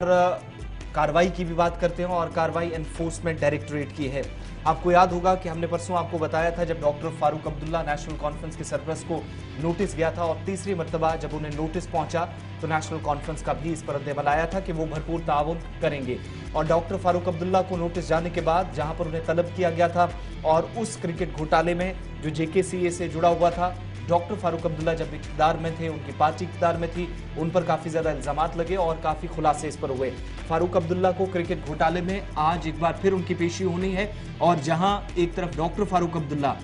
कार्रवाई की भी बात करते हैं और कार्रवाई एनफोर्समेंट डायरेक्टरेट की है। आपको याद होगा कि हमने परसों आपको बताया था जब doctor Farooq Abdullah national conference के सरपरस्त को नोटिस गया था और तीसरी मर्तबा जब उन्हें नोटिस पहुंचा तो नेशनल कॉन्फ्रेंस का भी इस पर रद्द-ए-अमल आया था कि वो भरपूर ताउन करेंगे। और डॉक्टर फारूक अब्दुल्ला को नोटिस जाने के बाद जहां पर उन्हें तलब किया गया था और उस क्रिकेट घोटाले में जो जेकेसीए से जुड़ा हुआ था, डॉक्टर फारूक अब्दुल्ला जब इक़्तिदार में थे, उनकी पार्टी इक़्तिदार में थी, उन पर काफ़ी ज़्यादा इल्ज़ामात लगे और काफ़ी खुलासे इस पर हुए। फारूक अब्दुल्ला को क्रिकेट घोटाले में आज एक बार फिर उनकी पेशी होनी है और जहां एक तरफ डॉक्टर फारूक अब्दुल्ला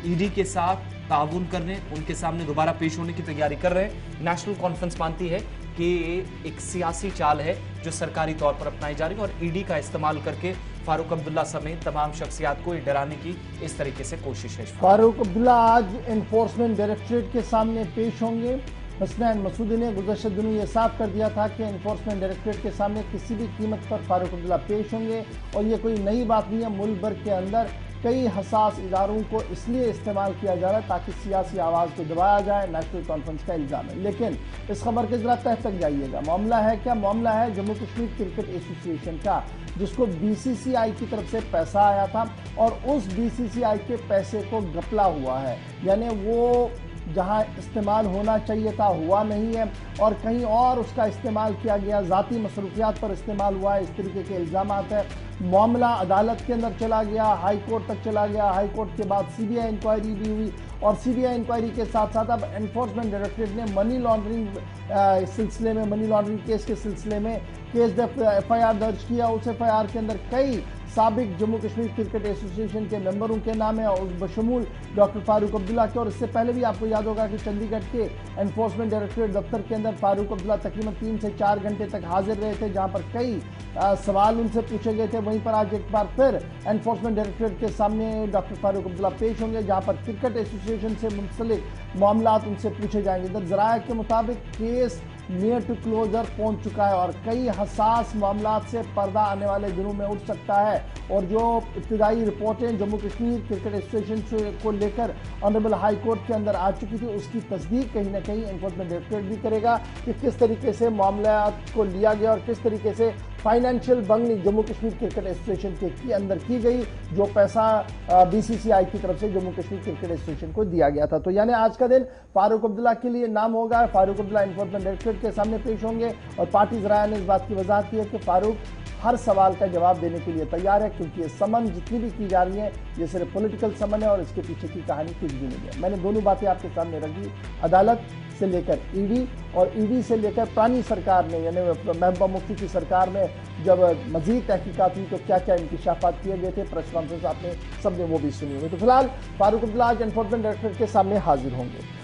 ईडी के साथ ताउन करने, उनके सामने दोबारा पेश होने की तैयारी कर रहे हैं। नेशनल कॉन्फ्रेंस मानती है कि ये एक सियासी चाल है जो सरकारी तौर पर अपनाई जा रही है और ईडी का इस्तेमाल करके फारूक अब्दुल्ला समेत तमाम शख्सियात को डराने की इस तरीके से कोशिश है। फारूक अब्दुल्ला आज एनफोर्समेंट डायरेक्टरेट के सामने पेश होंगे। हसनैन मसूदी ने गुज़श्ता दिनों ये साफ कर दिया था कि एनफोर्समेंट डायरेक्टरेट के सामने किसी भी कीमत पर फारूक अब्दुल्ला पेश होंगे और ये कोई नई बात नहीं है। मुल्क भर के अंदर कई हसास इदारों को इसलिए इस्तेमाल किया जा रहा है ताकि सियासी आवाज़ को दबाया जाए। नेशनल कॉन्फ्रेंस का इल्ज़ाम है, लेकिन इस खबर के ज़रा तह तक जाइएगा। मामला है क्या? मामला है जम्मू कश्मीर क्रिकेट एसोसिएशन का, जिसको बीसीसीआई की तरफ से पैसा आया था और उस बीसीसीआई के पैसे को घपला हुआ है, यानी वो जहां इस्तेमाल होना चाहिए था हुआ नहीं है और कहीं और उसका इस्तेमाल किया गया, ज़ाती मसरूफियात पर इस्तेमाल हुआ है, इस तरीके के इल्ज़ामात है। मामला अदालत के अंदर चला गया, हाई कोर्ट तक चला गया। हाई कोर्ट के बाद सीबीआई इंक्वायरी भी हुई और सीबीआई इंक्वायरी के साथ साथ अब एनफोर्समेंट डायरेक्टरेट ने मनी लॉन्ड्रिंग सिलसिले में, मनी लॉन्ड्रिंग केस के सिलसिले में एफआईआर दर्ज किया। उस एफआईआर के अंदर कई साबिक जम्मू कश्मीर क्रिकेट एसोसिएशन के मेंबरों के नाम है और बशमूल डॉक्टर फारूक अब्दुल्ला के। और इससे पहले भी आपको याद होगा कि चंडीगढ़ के एनफोर्समेंट डायरेक्टरेट दफ्तर के अंदर फारूक अब्दुल्ला तकरीबन 3 से 4 घंटे तक हाजिर रहे थे, जहां पर कई सवाल उनसे पूछे गए थे। वहीं पर आज एक बार फिर एनफोर्समेंट डायरेक्टरेट के सामने डॉक्टर फारूक अब्दुल्ला पेश होंगे, जहां पर क्रिकेट एसोसिएशन से मुंसलिक मामलात उनसे पूछे जाएंगे। ज़राए के मुताबिक केस नियर टू क्लोजर पहुंच चुका है और कई हसास मामलात से पर्दा आने वाले दिनों में उठ सकता है। और जो इब्तिदाई रिपोर्टें जम्मू कश्मीर क्रिकेट एसोसिएशन को लेकर ऑनरेबल हाई कोर्ट के अंदर आ चुकी थी, उसकी तस्दीक कहीं ना कहीं एनफोर्समेंट डायरेक्टरेट भी करेगा कि किस तरीके से मामला को लिया गया और किस तरीके से financial bungling Jammu Kashmir cricket association के अंदर की गई, जो पैसा बीसीसीआई की तरफ से जम्मू कश्मीर क्रिकेट एसोसिएशन को दिया गया था। तो यानी आज का दिन फारूक अब्दुल्ला के लिए नाम होगा। फारूक अब्दुल्ला एनफोर्समेंट डायरेक्टरेट के सामने पेश होंगे और पार्टी ज़राया ने इस बात की वजाहत की है कि फारूक हर सवाल का जवाब देने के लिए तैयार है, क्योंकि ये समन जितनी भी की जा रही है ये सिर्फ पॉलिटिकल समन है और इसके पीछे की कहानी कुछ भी नहीं है। मैंने दोनों बातें आपके सामने रखी, अदालत से लेकर ईडी और ईडी से लेकर पुरानी सरकार ने, यानी महबूबा मुफ्ती की सरकार में जब मजीद तहकीकात हुई तो क्या क्या इंकशाफात किए गए थे, प्रेस कॉन्फ्रेंस आपने सबने वो भी सुनी हुई। तो फिलहाल फारूक अब्दुल्ला आज एनफोर्समेंट डायरेक्टरेट के सामने हाजिर होंगे।